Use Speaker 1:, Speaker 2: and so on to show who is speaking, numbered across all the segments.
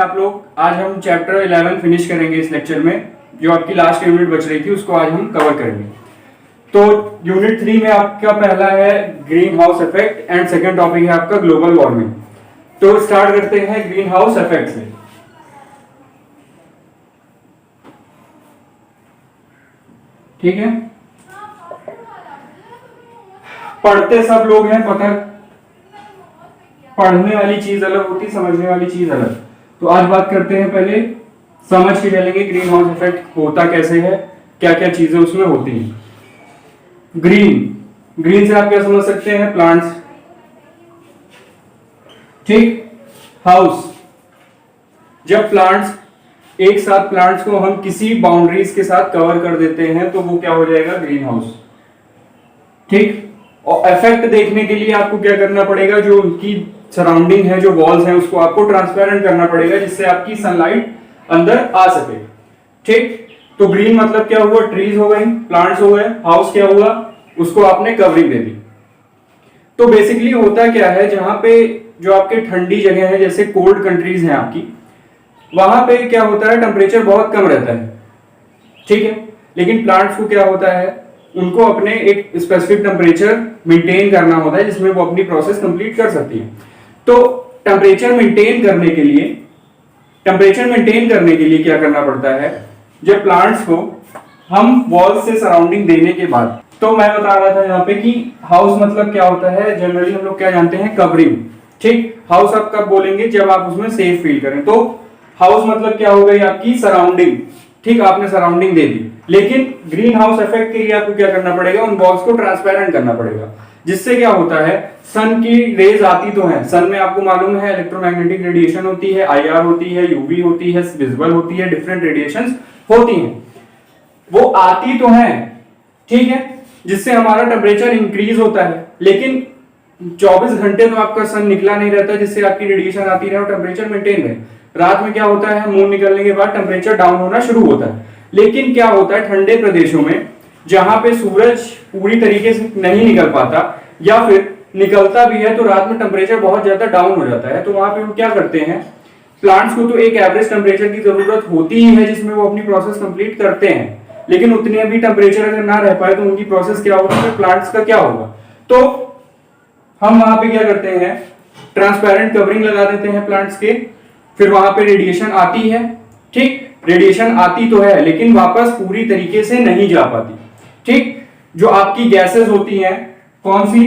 Speaker 1: आप लोग। आज हम चैप्टर 11 फिनिश करेंगे इस लेक्चर में। जो आपकी लास्ट यूनिट बच रही थी उसको आज हम कवर करेंगे। तो यूनिट 3 में आपका पहला है green house effect and second topic है आपका ग्लोबल वार्मिंग। तो स्टार्ट करते हैं ग्रीन हाउस इफेक्ट से। ठीक है, पढ़ते सब लोग हैं, पता पढ़ने वाली चीज अलग होती, समझने वाली चीज अलग। तो आज बात करते हैं, पहले समझ के चलेंगे ग्रीन हाउस इफेक्ट होता कैसे है, क्या क्या चीजें उसमें होती हैं। ग्रीन से आप क्या समझ सकते हैं? प्लांट्स। ठीक, हाउस, जब प्लांट्स एक साथ प्लांट्स को हम किसी बाउंड्रीज के साथ कवर कर देते हैं तो वो क्या हो जाएगा? Green house. ठीक, और इफेक्ट देखने के लिए आपको क्या करना पड़ेगा? जो उनकी सराउंडिंग है, जो वॉल्स हैं, उसको आपको ट्रांसपेरेंट करना पड़ेगा जिससे आपकी सनलाइट अंदर आ सके। ठीक, तो ग्रीन मतलब क्या हुआ? ट्रीज हो गई, प्लांट्स हो गए। हाउस क्या हुआ? उसको आपने कवरिंग दे दी। तो बेसिकली होता क्या है, जहां पे जो आपके ठंडी जगह है, जैसे कोल्ड कंट्रीज हैं आपकी, वहां पे क्या होता है? टेम्परेचर बहुत कम रहता है। ठीक है, लेकिन प्लांट्स को क्या होता है? उनको अपने एक स्पेसिफिक टेम्परेचर मेंटेन करना होता है जिसमें वो अपनी प्रोसेस कंप्लीट कर सकती है। तो टेम्परेचर मेंटेन करने के लिए क्या करना पड़ता है? जब प्लांट्स को हम वॉल से सराउंडिंग देने के बाद, तो मैं बता रहा था यहाँ पे कि हाउस मतलब क्या होता है, जनरली हम लोग क्या जानते हैं? कवरिंग। ठीक, हाउस आप कब बोलेंगे? जब आप उसमें सेफ फील करें। तो हाउस मतलब क्या हो गई? आपकी सराउंडिंग। ठीक, आपने सराउंडिंग दे दी। लेकिन ग्रीन हाउस इफेक्ट के लिए आपको क्या करना पड़ेगा? उन वॉल्स को ट्रांसपेरेंट करना पड़ेगा, जिससे क्या होता है? सन की रेज आती तो है, सन में आपको मालूम है इलेक्ट्रोमैग्नेटिक रेडिएशन होती है, आईआर होती है, यूवी होती है, विजिबल होती है, डिफरेंट रेडिएशंस होती हैं। वो आती तो है, ठीक है, जिससे हमारा टेम्परेचर इंक्रीज होता है। लेकिन 24 घंटे तो आपका सन निकला नहीं रहता जिससे आपकी रेडिएशन आती रहे और टेम्परेचर मेंटेन रहे। रात में क्या होता है? मून निकलने के बाद टेम्परेचर डाउन होना शुरू होता है। लेकिन क्या होता है ठंडे प्रदेशों में, जहां पे सूरज पूरी तरीके से नहीं निकल पाता, या फिर निकलता भी है तो रात में टेम्परेचर बहुत ज्यादा डाउन हो जाता है, तो वहां पे हम क्या करते हैं? प्लांट्स को तो एक एवरेज टेम्परेचर की जरूरत होती ही है जिसमें वो अपनी प्रोसेस कंप्लीट करते हैं, लेकिन उतने भी टेम्परेचर अगर ना रह पाए तो उनकी प्रोसेस क्या होगा? प्लांट्स का क्या होगा? तो हम वहां पे क्या करते हैं? ट्रांसपेरेंट कवरिंग लगा देते हैं प्लांट्स के। फिर वहां पे रेडिएशन आती है। ठीक, रेडिएशन आती तो है लेकिन वापस पूरी तरीके से नहीं जा पाती। ठीक, जो आपकी गैसेस होती हैं, कौन सी?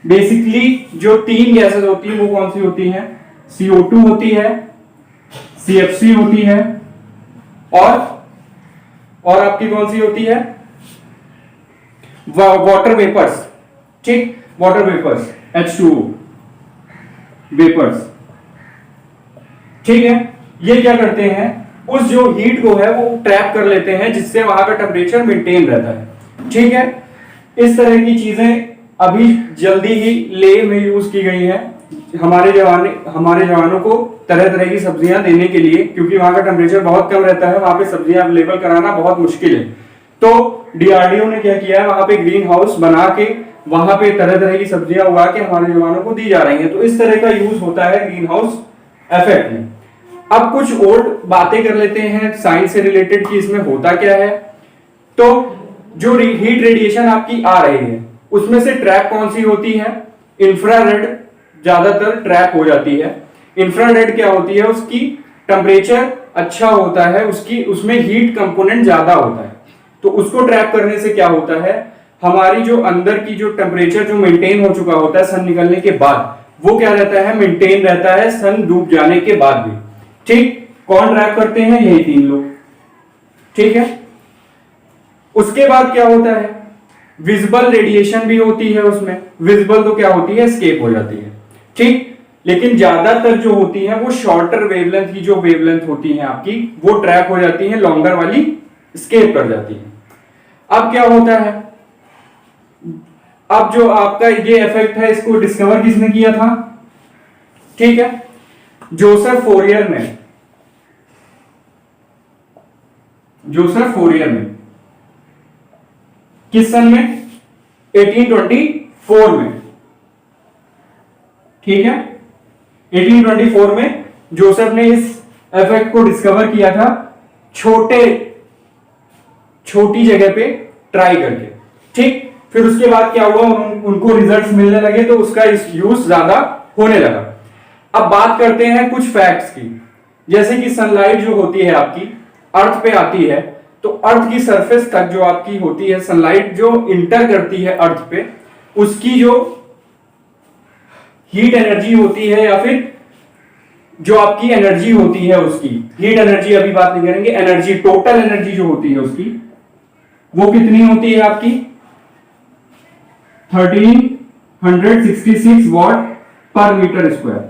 Speaker 1: बेसिकली जो 3 गैसेस होती हैं वो कौन सी होती हैं? CO2 होती है, CFC होती है, और आपकी कौन सी होती है? Water vapours. ठीक, वाटर वेपर्स, H2O वेपर्स। ठीक है, ये क्या करते हैं? उस जो हीट को है वो ट्रैप कर लेते हैं जिससे वहां का टेम्परेचर मेंटेन रहता है। ठीक है, इस तरह की चीजें अभी जल्दी ही ले में यूज की गई है हमारे जवानों को तरह तरह की सब्जियां देने के लिए, क्योंकि वहां का टेम्परेचर बहुत कम रहता है, वहां पे सब्जियां अवेलेबल कराना बहुत मुश्किल है। तो DRDO ने क्या किया है? वहां पे ग्रीन हाउस बना के वहां पे तरह तरह की सब्जियां उगा के हमारे जवानों को दी जा रही हैं। तो इस तरह का यूज होता है ग्रीन हाउस इफेक्ट में। अब कुछ और बातें कर लेते हैं साइंस से रिलेटेड कि इसमें होता क्या है। तो जो हीट रेडिएशन आपकी आ रही है उसमें से ट्रैप कौन सी होती है? इंफ्रारेड ज्यादातर ट्रैप हो जाती है। इंफ्रारेड क्या होती है? उसकी टेम्परेचर अच्छा होता है, उसमें हीट कंपोनेंट ज्यादा होता है, तो उसको ट्रैप करने से क्या होता है? हमारी जो अंदर की जो टेम्परेचर जो मेंटेन हो चुका होता है सन निकलने के बाद, वो क्या रहता है? मेंटेन रहता है सन डूब जाने के बाद भी। ठीक, कौन ट्रैप करते हैं? यही 3 लोग। ठीक है, उसके बाद क्या होता है? विजिबल रेडिएशन भी होती है उसमें। विजिबल तो क्या होती है? एस्केप हो जाती है। ठीक, लेकिन ज्यादातर जो होती है वो शॉर्टर वेवलेंथ की जो वेवलेंथ होती है आपकी, वो ट्रैप हो जाती है, लॉन्गर वाली एस्केप कर जाती है। अब क्या होता है? अब जो आपका ये इफेक्ट है इसको डिस्कवर किसने किया था? ठीक है, जोसेफ फोरियर ने। किस सन में? 1824 में। ठीक है, 1824 में जोसेफ ने इस इफेक्ट को डिस्कवर किया था छोटी जगह पे ट्राई करके। ठीक, फिर उसके बाद क्या हुआ, उनको रिजल्ट्स मिलने लगे तो उसका यूज ज्यादा होने लगा। अब बात करते हैं कुछ फैक्ट्स की, जैसे कि सनलाइट जो होती है आपकी अर्थ पे आती है, तो अर्थ की सरफेस तक जो आपकी होती है सनलाइट जो इंटर करती है अर्थ पे, उसकी जो हीट एनर्जी होती है या फिर जो आपकी एनर्जी होती है, उसकी हीट एनर्जी अभी बात नहीं करेंगे, एनर्जी टोटल एनर्जी जो होती है उसकी वो कितनी होती है आपकी 1366 वॉट पर मीटर स्क्वायर।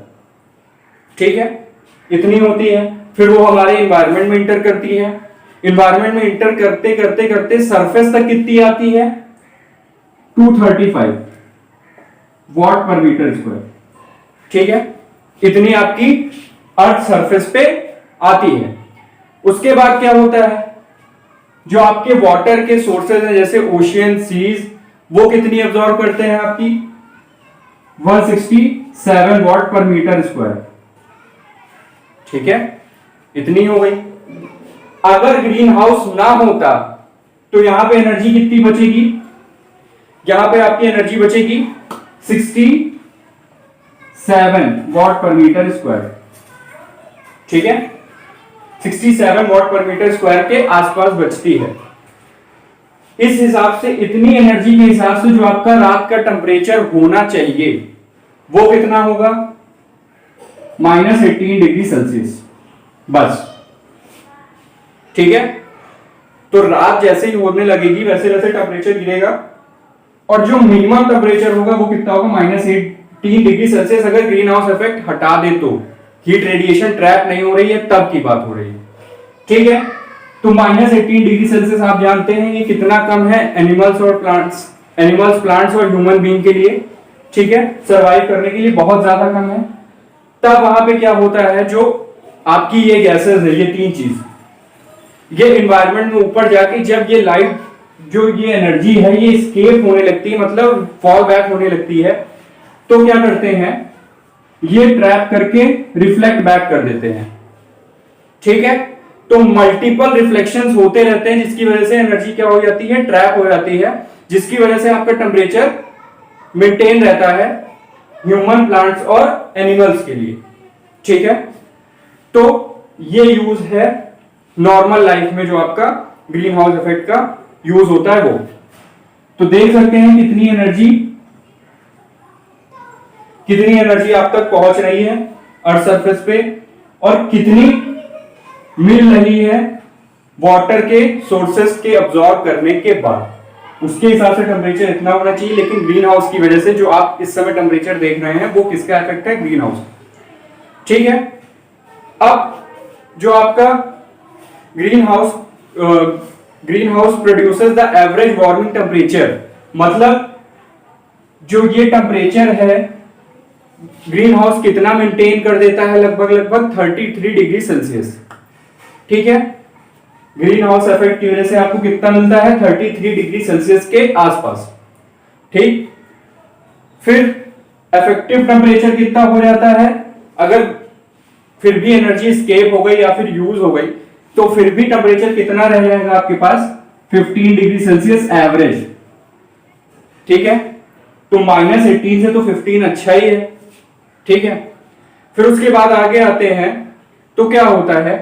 Speaker 1: ठीक है, इतनी होती है। फिर वो हमारे इन्वायरमेंट में इंटर करती है, इन्वायरमेंट में इंटर करते करते करते सरफेस तक कितनी आती है 235 वॉट पर मीटर स्क्वायर। ठीक है, इतनी आपकी अर्थ सरफेस पे आती है। उसके बाद क्या होता है, जो आपके वाटर के सोर्सेज हैं जैसे ओशियन, सीज, वो कितनी एब्जॉर्ब करते हैं आपकी 167 वॉट पर मीटर स्क्वायर। ठीक है, इतनी हो गई। अगर ग्रीन हाउस ना होता तो यहां पे एनर्जी कितनी बचेगी, यहां पे आपकी एनर्जी बचेगी 67 वॉट पर मीटर स्क्वायर। ठीक है, 67 वॉट पर मीटर स्क्वायर के आसपास बचती है। इस हिसाब से इतनी एनर्जी के हिसाब से जो आपका रात का टेम्परेचर होना चाहिए वो कितना होगा -18 डिग्री सेल्सियस बस। ठीक है, तो रात जैसे ही होने लगेगी वैसे वैसे टेम्परेचर गिरेगा और जो मिनिमम टेम्परेचर होगा वो कितना होगा -18 डिग्री सेल्सियस। अगर ग्रीन हाउस इफेक्ट हटा दे तो हीट रेडिएशन ट्रैप नहीं हो रही है तब की बात हो रही है। ठीक है, तो -18 डिग्री सेल्सियस आप जानते हैं ये कितना कम है एनिमल्स, प्लांट्स और ह्यूमन बीइंग के लिए। ठीक है, सरवाइव करने के लिए बहुत ज्यादा कम है। तब वहां पे क्या होता है, जो आपकी ये गैसेस है, ये तीन चीज, ये एनवायरनमेंट में ऊपर जाके जब ये लाइट जो ये एनर्जी है ये एस्केप होने लगती है, मतलब फॉल बैक होने लगती है, तो क्या करते हैं ये ट्रैप करके रिफ्लेक्ट बैक कर देते हैं। ठीक है, तो मल्टीपल रिफ्लेक्शंस होते रहते हैं जिसकी वजह से एनर्जी क्या हो जाती है, ट्रैप हो जाती है, जिसकी वजह से आपका टेम्परेचर मेंटेन रहता है ह्यूमन, प्लांट्स और एनिमल्स के लिए। ठीक है, तो ये यूज है नॉर्मल लाइफ में जो आपका ग्रीन हाउस इफेक्ट का यूज होता है वो। तो देख सकते हैं कितनी एनर्जी आप तक पहुंच रही है अर्थ सरफेस पे और कितनी मिल रही है वाटर के सोर्सेस के अब्सॉर्ब करने के बाद। उसके हिसाब से टेम्परेचर इतना होना चाहिए, लेकिन ग्रीन हाउस की वजह से जो आप इस समय टेम्परेचर देख रहे हैं वो किसका इफेक्ट है, ग्रीन हाउस। ठीक है, अब जो आपका green house produces the average warming temperature, मतलब जो ये टेम्परेचर है ग्रीन हाउस कितना मेंटेन कर देता है, लगभग 33 डिग्री सेल्सियस। ठीक है, ग्रीन हाउस इफेक्ट की वजह से आपको कितना मिलता है 33 डिग्री सेल्सियस के आसपास। ठीक, फिर इफेक्टिव टेम्परेचर कितना हो जाता है, अगर फिर भी एनर्जी स्केप हो गई या फिर यूज हो गई तो फिर भी टेम्परेचर कितना रह जाएगा आपके पास 15 डिग्री सेल्सियस एवरेज। ठीक है, तो -18 से तो 15 अच्छा ही है। ठीक है, फिर उसके बाद आगे आते हैं तो क्या होता है,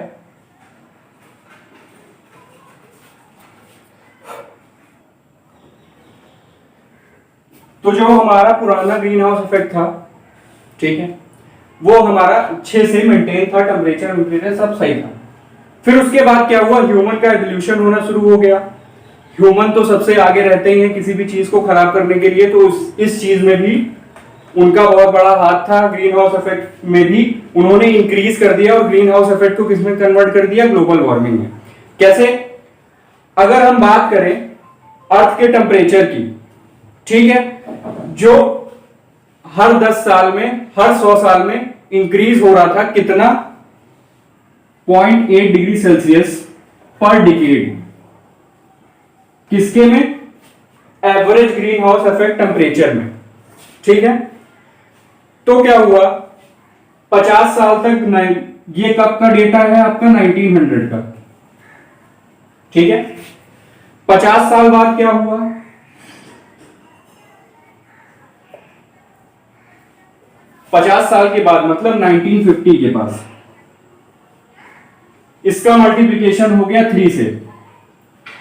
Speaker 1: तो जो हमारा पुराना ग्रीन हाउस इफेक्ट था, ठीक है, वो हमारा अच्छे से मेंटेन था, टेम्परेचर सब सही था। फिर उसके बाद क्या हुआ, ह्यूमन का एवोल्यूशन होना शुरू हो गया। ह्यूमन तो सबसे आगे रहते ही हैं किसी भी चीज को खराब करने के लिए, तो इस चीज में भी उनका बहुत बड़ा हाथ था। ग्रीन हाउस इफेक्ट में भी उन्होंने इंक्रीज कर दिया और ग्रीन हाउस इफेक्ट को किसमें कन्वर्ट कर दिया, ग्लोबल वार्मिंग में। कैसे, अगर हम बात करें अर्थ के टेम्परेचर की, ठीक है, जो हर 10 साल में, हर 100 साल में इंक्रीज हो रहा था, कितना 0.8 डिग्री सेल्सियस पर डिकेड, किसके में, average green house effect temperature में। ठीक है, तो क्या हुआ, 50 साल तक ये कब का डेटा है आपका 1900 का, ठीक है। 50 साल बाद क्या हुआ, 50 साल के बाद मतलब 1950 के पास इसका मल्टीप्लिकेशन हो गया 3 से।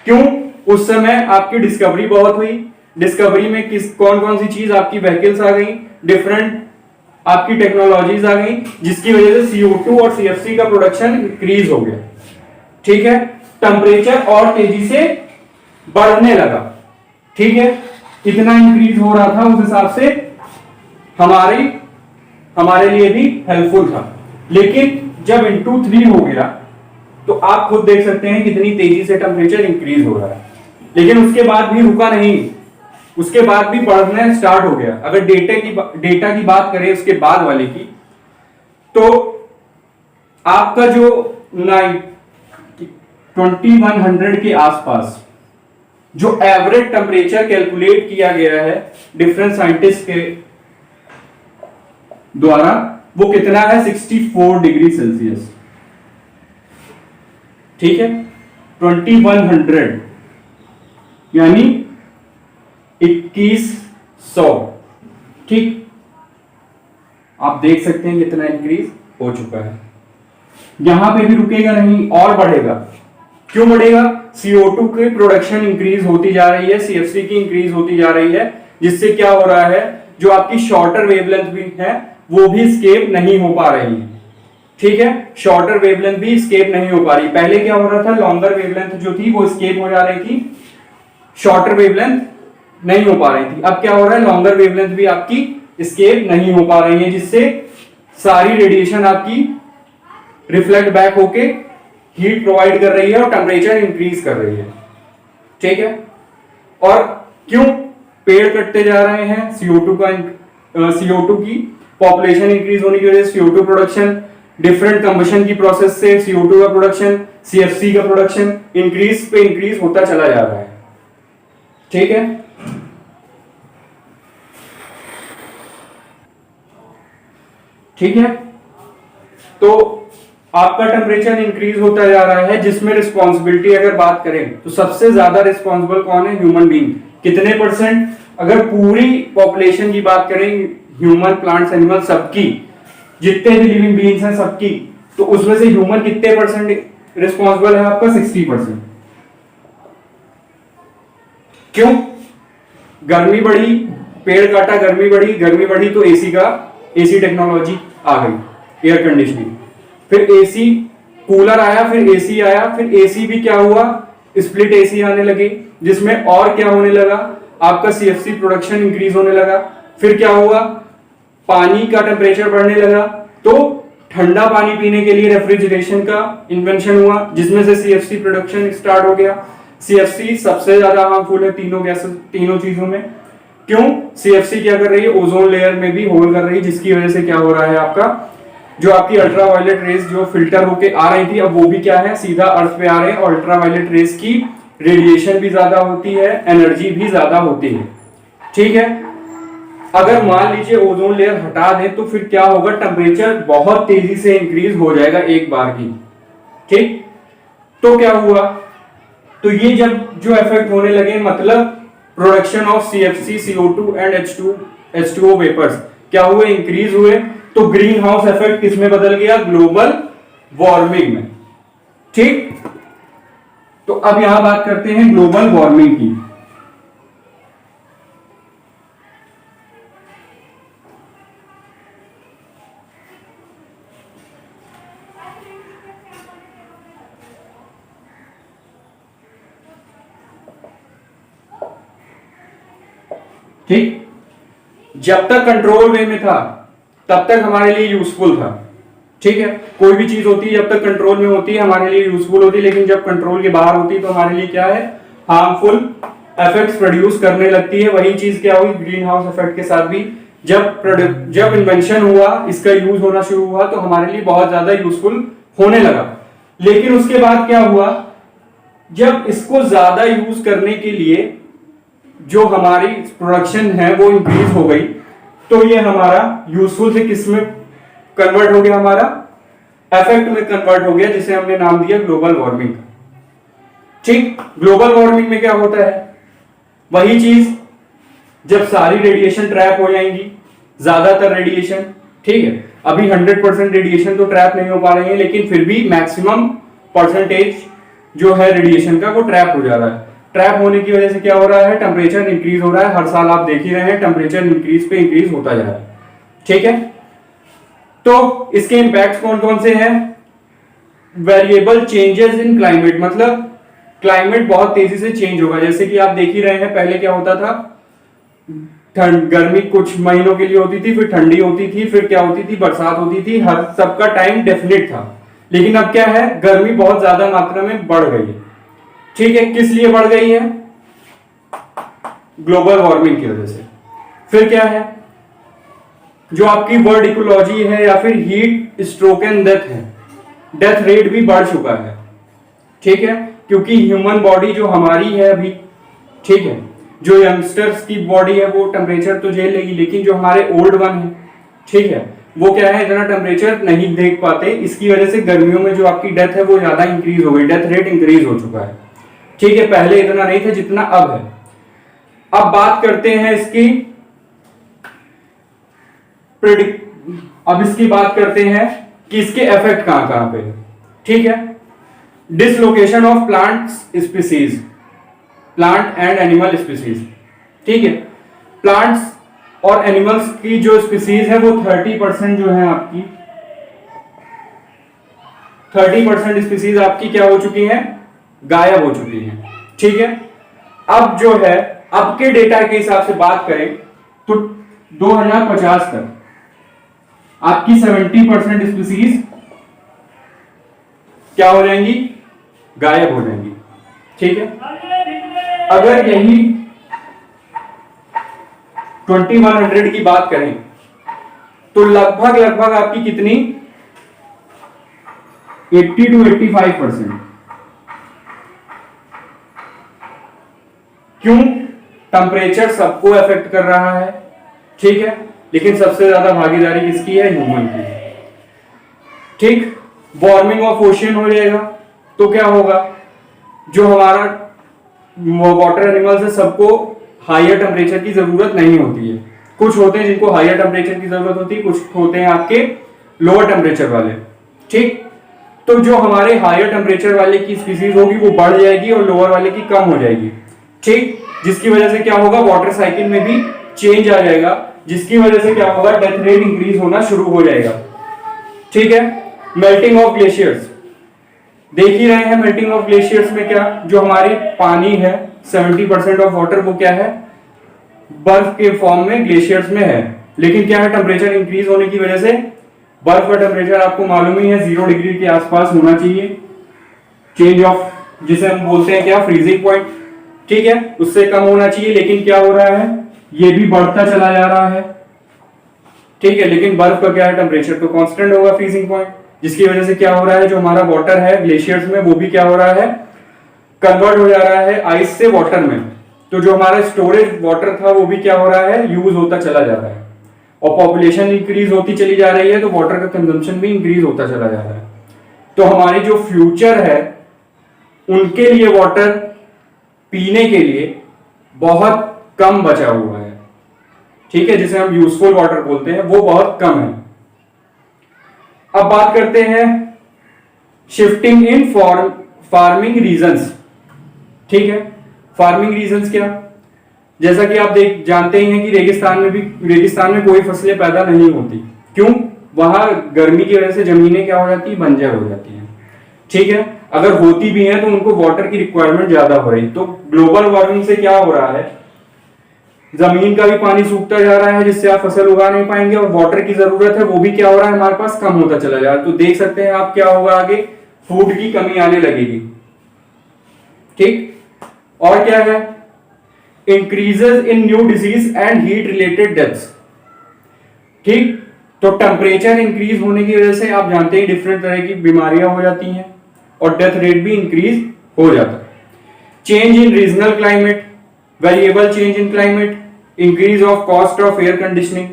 Speaker 1: क्यों? उस समय आपकी डिस्कवरी बहुत हुई, डिस्कवरी में कौन कौन सी चीज आपकी व्हीकल्स आ गई, डिफरेंट आपकी टेक्नोलॉजीज आ गई, जिसकी वजह से CO2 और CFC का प्रोडक्शन इंक्रीज हो गया, ठीक है। टेम्परेचर और तेजी से बढ़ने लगा, ठीक है। इतना इंक्रीज हो रहा था, उस हिसाब से हमारे लिए भी हेल्पफुल था। लेकिन जब इंटू 3 हो गया तो आप खुद देख सकते हैं कितनी तेजी से टेम्परेचर इंक्रीज हो रहा है। लेकिन उसके बाद भी रुका नहीं, उसके बाद भी बढ़ना स्टार्ट हो गया। अगर डेटा की बात करें उसके बाद वाले की, तो आपका जो 2100 के आसपास जो एवरेज टेम्परेचर कैलकुलेट किया गया है डिफरेंट साइंटिस्ट के द्वारा, वो कितना है 64 डिग्री सेल्सियस, ठीक है। 2100 यानी 2100, ठीक। आप देख सकते हैं कितना इंक्रीज हो चुका है। यहां पे भी रुकेगा नहीं और बढ़ेगा। क्यों बढ़ेगा? CO2 की प्रोडक्शन इंक्रीज होती जा रही है, CFC की इंक्रीज होती जा रही है, जिससे क्या हो रहा है, जो आपकी शॉर्टर वेवलेंथ भी है वो भी स्केप नहीं हो पा रही है, ठीक है। शॉर्टर वेवलेंथ भी स्केप नहीं हो पा रही। पहले क्या हो रहा था, लॉन्गर वेवलेंथ जो थी वो स्केप हो जा रही थी, शॉर्टर वेवलेंथ नहीं हो पा रही थी। अब क्या हो रहा है, लॉन्गर वेवलेंथ भी आपकी स्केप नहीं हो पा रही है, जिससे सारी रेडिएशन आपकी रिफ्लेक्ट बैक होके हीट प्रोवाइड कर रही है और टेम्परेचर इंक्रीज कर रही है, ठीक है। और क्यों पेड़ कटते जा रहे हैं, CO2 की पॉपुलेशन इंक्रीज होने की वजह से CO2 प्रोडक्शन, डिफरेंट कंबशन की प्रोसेस से CO2 का प्रोडक्शन, CFC का प्रोडक्शन इंक्रीज पे इंक्रीज होता चला जा रहा है, ठीक है। ठीक है, तो आपका टेम्परेचर इंक्रीज होता जा रहा है, जिसमें रिस्पॉन्सिबिलिटी अगर बात करें तो सबसे ज्यादा रिस्पॉन्सिबल कौन है, ह्यूमन बीइंग। कितने %? अगर पूरी पॉपुलेशन की बात करें, ह्यूमन, प्लांट्स, एनिमल, सबकी, जितने भी लिविंग बीइंग्स हैं सबकी, तो उसमें से ह्यूमन कितने % रिस्पॉन्सिबल है आपका? 60%। क्यों? गर्मी बढ़ी, पेड़ काटा, गर्मी बढ़ी तो एसी टेक्नोलॉजी आ गई, एयर कंडीशनिंग, फिर एसी, कूलर आया, फिर एसी आया, फिर एसी भी क्या हुआ, स्प्लिट एसी आने लगे, जिसमें और क्या होने लगा, आपका CFC प्रोडक्शन इंक्रीज होने लगा। फिर क्या हुआ, पानी का टेम्परेचर बढ़ने लगा, तो ठंडा पानी पीने के लिए रेफ्रिजरेशन का इन्वेंशन हुआ, जिसमें से CFC प्रोडक्शन स्टार्ट हो गया। CFC सबसे ज्यादा हार्मफुल है तीनों चीजों में। क्यों? CFC क्या कर रही है, ओजोन लेयर में भी होल कर रही है, जिसकी वजह से क्या हो रहा है, आपका जो आपकी अल्ट्रावायलेट रेज जो फिल्टर होके आ रही थी, अब वो भी क्या है, सीधा अर्थ पे आ रहे हैं। और अल्ट्रावायलेट रेज की रेडिएशन भी ज्यादा होती है, एनर्जी भी ज्यादा होती है, ठीक है। अगर मान लीजिए ओजोन लेयर हटा दें तो फिर क्या होगा, टेम्परेचर बहुत तेजी से इंक्रीज हो जाएगा एक बार की, ठीक। तो क्या हुआ, तो ये जब जो इफेक्ट होने लगे, मतलब production of CFC, CO2 and H2O vapours क्या हुए, इंक्रीज हुए, तो ग्रीन हाउस इफेक्ट किसमें बदल गया, ग्लोबल वार्मिंग में, ठीक। तो अब यहां बात करते हैं ग्लोबल वार्मिंग की। ठीक, जब तक कंट्रोल वे में था तब तक हमारे लिए यूजफुल था, ठीक है। कोई भी चीज होती है जब तक कंट्रोल में होती है हमारे लिए यूजफुल होती है, लेकिन जब कंट्रोल के बाहर होती है तो हमारे लिए क्या है, हार्मफुल इफेक्ट्स प्रोड्यूस करने लगती है। वही चीज क्या हुई ग्रीन हाउस इफेक्ट के साथ भी, जब इन्वेंशन हुआ, इसका यूज होना शुरू हुआ, तो हमारे लिए बहुत ज्यादा यूजफुल होने लगा। लेकिन उसके बाद क्या हुआ, जब इसको ज्यादा यूज करने के लिए जो हमारी प्रोडक्शन है वो इंक्रीज हो गई, तो ये हमारा यूजफुल से किस में कन्वर्ट हो गया, हमारा इफेक्ट में कन्वर्ट हो गया, जिसे हमने नाम दिया ग्लोबल वार्मिंग। ठीक, ग्लोबल वार्मिंग में क्या होता है, वही चीज, जब सारी रेडिएशन ट्रैप हो जाएंगी, ज्यादातर रेडिएशन, ठीक है, अभी 100% रेडिएशन तो ट्रैप नहीं हो पा रही है, लेकिन फिर भी मैक्सिमम परसेंटेज जो है रेडिएशन का वो ट्रैप हो जा रहा है। ट्रैप होने की वजह से क्या हो रहा है, टेम्परेचर इंक्रीज हो रहा है, हर साल आप देख ही रहे हैं टेम्परेचर इंक्रीज पे इंक्रीज होता जा रहा है। ठीक है, तो इसके इंपैक्ट कौन कौन से हैं, वेरिएबल चेंजेस इन क्लाइमेट, मतलब क्लाइमेट बहुत तेजी से चेंज होगा, जैसे कि आप देख ही रहे हैं, पहले क्या होता था, गर्मी कुछ महीनों के लिए होती थी, फिर ठंडी होती थी, फिर क्या होती थी, बरसात होती थी, हर सबका टाइम डेफिनेट था। लेकिन अब क्या है, गर्मी बहुत ज्यादा मात्रा में बढ़ गई है। ठीक है, किस लिए बढ़ गई है, ग्लोबल वार्मिंग की वजह से। फिर क्या है, जो आपकी वर्ल्ड इकोलॉजी है या फिर हीट स्ट्रोक एंड डेथ है, डेथ रेट भी बढ़ चुका है। ठीक है, क्योंकि ह्यूमन बॉडी जो हमारी है अभी, ठीक है, जो यंगस्टर्स की बॉडी है वो टेम्परेचर तो झेल लेगी, लेकिन जो हमारे ओल्ड वन है, ठीक है, वो क्या है, इतना टेम्परेचर नहीं देख पाते, इसकी वजह से गर्मियों में जो आपकी डेथ है वो ज्यादा इंक्रीज हो गई, डेथ रेट इंक्रीज हो चुका है। ठीक है, पहले इतना नहीं था जितना अब है। अब बात करते हैं इसकी अब इसकी बात करते हैं कि इसके इफेक्ट कहां कहां पे है। ठीक है, dislocation of plant species, plant and animal species. ठीक है, प्लांट्स और एनिमल्स की जो स्पीसीज है वो 30% जो है आपकी 30% स्पीसीज आपकी क्या हो चुकी हैं, गायब हो चुकी हैं। ठीक है, अब जो है, अब के डेटा के हिसाब से बात करें तो 2050 तक आपकी 70% स्पीसीज क्या हो जाएंगी, गायब हो जाएंगी। ठीक है, अगर यही 2100 की बात करें तो लगभग लगभग आपकी कितनी 80 to 85%। क्यों, टेम्परेचर सबको अफेक्ट कर रहा है। ठीक है, लेकिन सबसे ज्यादा भागीदारी किसकी है, ह्यूमन की। ठीक, वार्मिंग ऑफ ओशियन हो जाएगा तो क्या होगा, जो हमारा वाटर एनिमल्स है सबको हायर टेम्परेचर की जरूरत नहीं होती है, कुछ होते हैं जिनको हायर टेम्परेचर की जरूरत होती है, कुछ होते हैं आपके लोअर टेम्परेचर वाले। ठीक, तो जो हमारे हायर टेम्परेचर वाले की स्पीसीज होगी वो बढ़ जाएगी और लोअर वाले की कम हो जाएगी। ठीक, जिसकी वजह से क्या होगा, वाटर साइकिल में भी चेंज आ जाएगा, जिसकी वजह से क्या होगा, डेथ रेट इंक्रीज होना शुरू हो जाएगा। ठीक है, मेल्टिंग ऑफ ग्लेशियर्स, देख ही रहे हैं मेल्टिंग ऑफ ग्लेशियर्स में क्या, जो हमारी पानी है 70% ऑफ वाटर वो क्या है, बर्फ के फॉर्म में ग्लेशियर्स में है। लेकिन क्या है, टेम्परेचर इंक्रीज होने की वजह से बर्फ का टेम्परेचर आपको मालूम ही है 0 डिग्री के आसपास होना चाहिए, चेंज ऑफ जिसे हम बोलते हैं क्या, फ्रीजिंग पॉइंट। ठीक है, उससे कम होना चाहिए, लेकिन क्या हो रहा है, ये भी बढ़ता चला जा रहा है। ठीक है, लेकिन बर्फ का क्या है, टेम्परेचर तो कांस्टेंट होगा, फ्रीजिंग पॉइंट, जिसकी वजह से क्या हो रहा है, जो हमारा वाटर है ग्लेशियर्स में वो भी क्या हो रहा है, कन्वर्ट हो जा रहा है आइस से वाटर में। तो जो हमारा स्टोरेज वाटर था वो भी क्या हो रहा है, यूज होता चला जा रहा है, और पॉपुलेशन इंक्रीज होती चली जा रही है तो वाटर का कंजम्पशन भी इंक्रीज होता चला जा रहा है। तो हमारी जो फ्यूचर है उनके लिए वाटर पीने के लिए बहुत कम बचा हुआ है। ठीक है, जिसे हम यूजफुल वाटर बोलते हैं वो बहुत कम है। अब बात करते हैं शिफ्टिंग इन फार्मिंग रीजन्स। ठीक है, फार्मिंग रीजन्स क्या, जैसा कि आप जानते ही हैं कि रेगिस्तान में कोई फसलें पैदा नहीं होती। क्यों, वहां गर्मी की वजह से जमीनें क्या हो जाती है, बंजर हो जाती हैं। ठीक है, अगर होती भी हैं तो उनको वाटर की रिक्वायरमेंट ज्यादा हो रही। तो ग्लोबल वार्मिंग से क्या हो रहा है, जमीन का भी पानी सूखता जा रहा है, जिससे आप फसल उगा नहीं पाएंगे, और वाटर की जरूरत है वो भी क्या हो रहा है, हमारे पास कम होता चला जा रहा है। तो देख सकते हैं आप क्या होगा, आगे फूड की कमी आने लगेगी। ठीक, और क्या है, increases in new disease and heat related deaths. ठीक, तो टेम्परेचर इंक्रीज होने की वजह से आप जानते हैं डिफरेंट तरह की बीमारियां हो जाती हैं और डेथ रेट भी इंक्रीज हो जाता है। Change in regional climate, variable change in climate, increase of cost of air conditioning.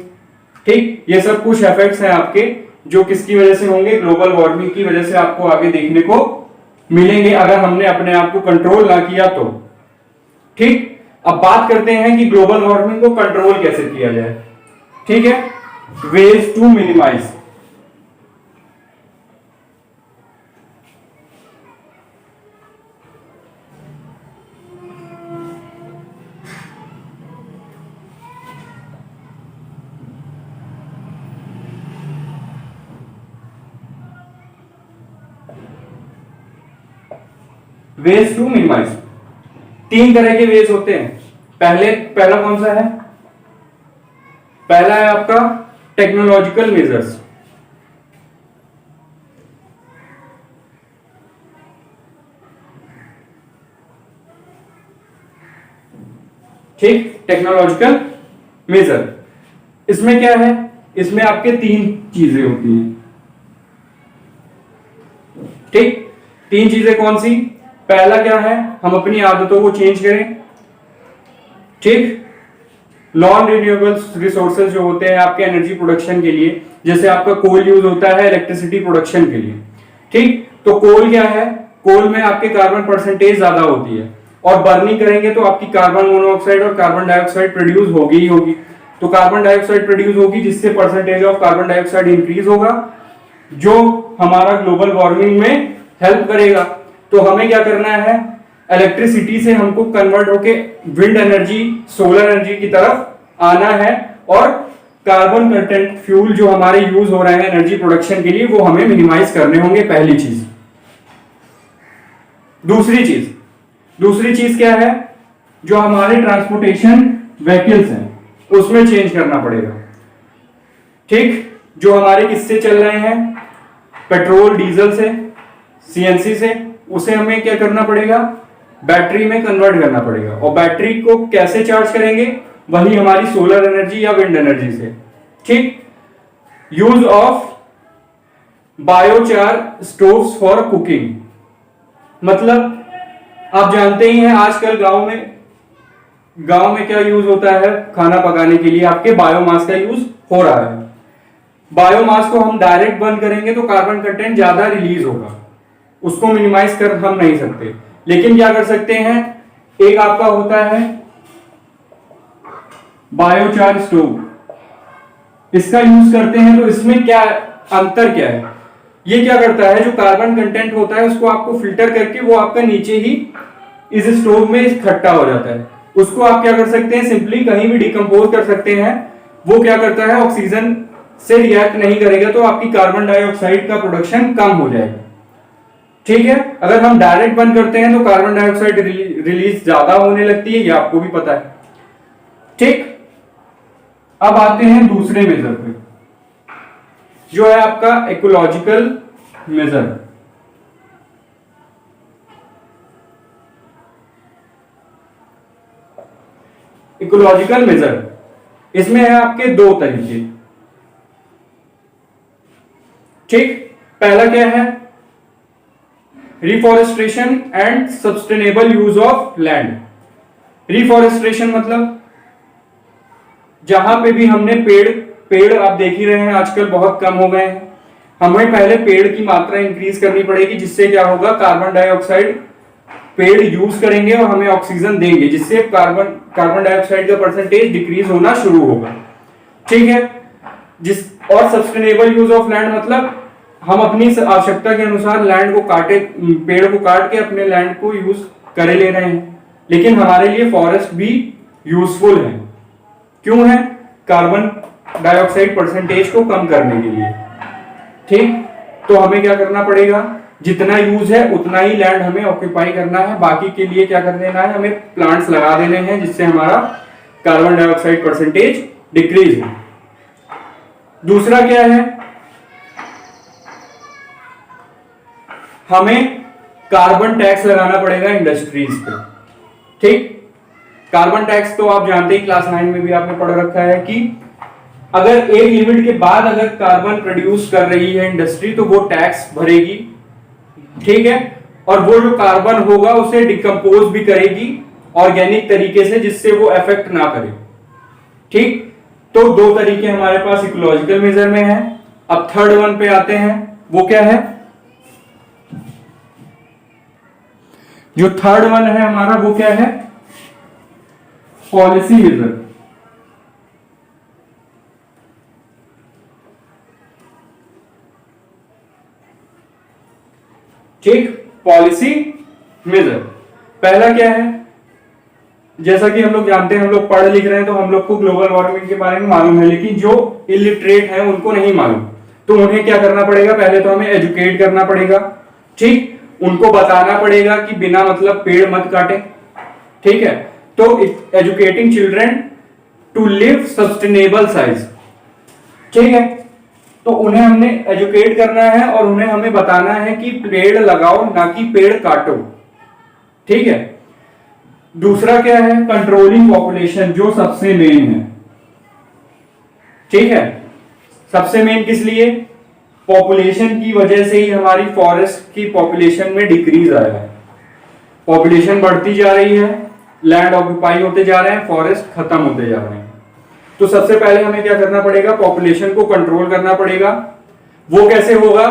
Speaker 1: ठीक, ये सब कुछ इफेक्ट्स हैं आपके जो किसकी वजह से होंगे, ग्लोबल वार्मिंग की वजह से आपको आगे देखने को मिलेंगे अगर हमने अपने आप को कंट्रोल ना किया तो। ठीक, अब बात करते हैं कि ग्लोबल वार्मिंग को कंट्रोल कैसे किया जाए। ठीक है, ways to minimise. Ways to minimise, तीन तरह के वेज होते हैं। पहला कौन सा है? पहला है आपका टेक्नोलॉजिकल मेजर्स। ठीक, टेक्नोलॉजिकल मेजर, इसमें क्या है, इसमें आपके तीन चीजें होती हैं। ठीक, तीन चीजें कौन सी? पहला क्या है, हम अपनी आदतों को चेंज करें। ठीक, नॉन रिन्यूएबल रिसोर्सेज जो होते हैं आपके एनर्जी प्रोडक्शन के लिए, जैसे आपका कोल यूज होता है इलेक्ट्रिसिटी प्रोडक्शन के लिए। ठीक, तो कोल क्या है, कोल में आपके कार्बन परसेंटेज ज्यादा होती है और बर्निंग करेंगे तो आपकी कार्बन मोनोऑक्साइड और कार्बन डाइऑक्साइड प्रोड्यूस होगी ही होगी। तो कार्बन डाइऑक्साइड प्रोड्यूस होगी जिससे percentage of carbon dioxide increase होगा, जो हमारा ग्लोबल वार्मिंग में हेल्प करेगा। तो हमें क्या करना है, इलेक्ट्रिसिटी से हमको कन्वर्ट होके विंड एनर्जी, सोलर एनर्जी की तरफ आना है और कार्बन कंटेंट फ्यूल जो हमारे यूज हो रहे हैं एनर्जी प्रोडक्शन के लिए वो हमें मिनिमाइज करने होंगे, पहली चीज। दूसरी चीज क्या है, जो हमारे ट्रांसपोर्टेशन व्हीकल्स हैं उसमें चेंज करना पड़ेगा। ठीक, जो हमारे किससे चल रहे हैं, पेट्रोल डीजल से, सीएनसी से, उसे हमें क्या करना पड़ेगा, बैटरी में कन्वर्ट करना पड़ेगा। और बैटरी को कैसे चार्ज करेंगे, वही हमारी सोलर एनर्जी या विंड एनर्जी से। ठीक, use of biochar stoves for cooking, मतलब आप जानते ही हैं आजकल गांव में क्या यूज होता है खाना पकाने के लिए, आपके बायोमास का यूज हो रहा है। बायोमास को हम डायरेक्ट बर्न करेंगे तो कार्बन कंटेंट ज्यादा रिलीज होगा, उसको मिनिमाइज कर हम नहीं सकते। लेकिन क्या कर सकते हैं, एक आपका होता है बायोचार स्टोव, इसका यूज करते हैं तो इसमें क्या अंतर क्या है, ये क्या करता है, जो कार्बन कंटेंट होता है उसको आपको फिल्टर करके वो आपका नीचे ही इस स्टोव में इकट्ठा हो जाता है। उसको आप क्या कर सकते हैं, सिंपली कहीं भी डिकम्पोज कर सकते हैं। वो क्या करता है, ऑक्सीजन से रिएक्ट नहीं करेगा तो आपकी कार्बन डाइऑक्साइड का प्रोडक्शन कम हो जाएगा। ठीक है, अगर हम डायरेक्ट बर्न करते हैं तो कार्बन डाइऑक्साइड रिलीज ज्यादा होने लगती है, ये आपको भी पता है। ठीक, अब आते हैं दूसरे मेजर पे, जो है आपका इकोलॉजिकल मेजर। इकोलॉजिकल मेजर, इसमें है आपके दो तरीके। ठीक, पहला क्या है, reforestation and sustainable use of land. Reforestation मतलब जहां पे भी हमने पेड़ आप देख ही रहे हैं आजकल बहुत कम हो गए हैं, हमें पहले पेड़ की मात्रा इंक्रीज करनी पड़ेगी, जिससे क्या होगा, कार्बन डाइऑक्साइड पेड़ यूज करेंगे और हमें ऑक्सीजन देंगे, जिससे कार्बन डाइऑक्साइड का परसेंटेज डिक्रीज होना शुरू होगा। ठीक है, और सस्टेनेबल यूज ऑफ लैंड मतलब हम अपनी आवश्यकता के अनुसार लैंड को पेड़ को काट के अपने लैंड को यूज करे ले रहे हैं, लेकिन हमारे लिए फॉरेस्ट भी यूजफुल है। क्यों है, कार्बन डाइऑक्साइड परसेंटेज को कम करने के लिए। ठीक, तो हमें क्या करना पड़ेगा, जितना यूज है उतना ही लैंड हमें ऑक्यूपाई करना है, बाकी के लिए क्या कर देना है, हमें प्लांट्स लगा देने हैं जिससे हमारा कार्बन डाइऑक्साइड परसेंटेज डिक्रीज हो। दूसरा क्या है, हमें कार्बन टैक्स लगाना पड़ेगा इंडस्ट्रीज पे। ठीक, कार्बन टैक्स तो आप जानते ही, क्लास 9 में भी आपने पढ़ रखा है कि अगर एक लिमिट के बाद अगर कार्बन प्रोड्यूस कर रही है इंडस्ट्री तो वो टैक्स भरेगी। ठीक है, और वो जो कार्बन होगा उसे डिकम्पोज भी करेगी ऑर्गेनिक तरीके से, जिससे वो इफेक्ट ना करे। ठीक, तो दो तरीके हमारे पास इकोलॉजिकल मेजर में है। अब थर्ड वन पे आते हैं, वो क्या है? जो थर्ड वन है हमारा वो क्या है? Policy measure. ठीक, पॉलिसी मेजर। पहला क्या है? जैसा कि हम लोग जानते हैं, हम लोग पढ़ लिख रहे हैं तो हम लोग को ग्लोबल वार्मिंग के बारे में मालूम है, लेकिन जो इलिटरेट है उनको नहीं मालूम, तो उन्हें क्या करना पड़ेगा? पहले तो हमें एजुकेट करना पड़ेगा। ठीक, उनको बताना पड़ेगा कि बिना मतलब पेड़ मत काटे। ठीक है, तो educating children to live sustainable size. ठीक है, तो उन्हें हमने एजुकेट करना है और उन्हें हमें बताना है कि पेड़ लगाओ ना कि पेड़ काटो। ठीक है, दूसरा क्या है? कंट्रोलिंग पॉपुलेशन, जो सबसे मेन है। ठीक है, सबसे मेन किस लिए? पॉपुलेशन की वजह से ही हमारी फॉरेस्ट की पॉपुलेशन में डिक्रीज आया है। पॉपुलेशन बढ़ती जा रही है, लैंड ऑक्यूपाई होते जा रहे हैं, फॉरेस्ट खत्म होते जा रहे हैं। तो सबसे पहले हमें क्या करना पड़ेगा? पॉपुलेशन को कंट्रोल करना पड़ेगा। वो कैसे होगा?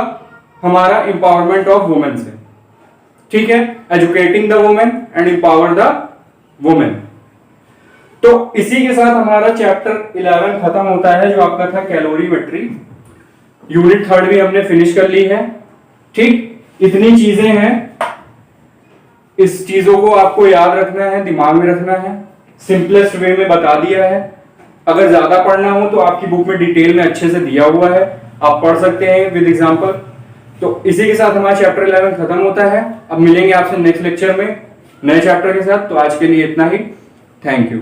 Speaker 1: हमारा एम्पावरमेंट ऑफ वुमेन से। ठीक है, educating the women and empower the women. तो इसी के साथ हमारा चैप्टर 11 खत्म होता है, जो आपका था कैलोरीमेट्री। यूनिट 3 भी हमने फिनिश कर ली है। ठीक, इतनी चीजें हैं, इस चीजों को आपको याद रखना है, दिमाग में रखना है। सिंपलेस्ट वे में बता दिया है। अगर ज्यादा पढ़ना हो तो आपकी बुक में डिटेल में अच्छे से दिया हुआ है, आप पढ़ सकते हैं विद एग्जांपल। तो इसी के साथ हमारा चैप्टर 11 खत्म होता है। अब मिलेंगे आपसे नेक्स्ट लेक्चर में नए चैप्टर के साथ। तो आज के लिए इतना ही। Thank you.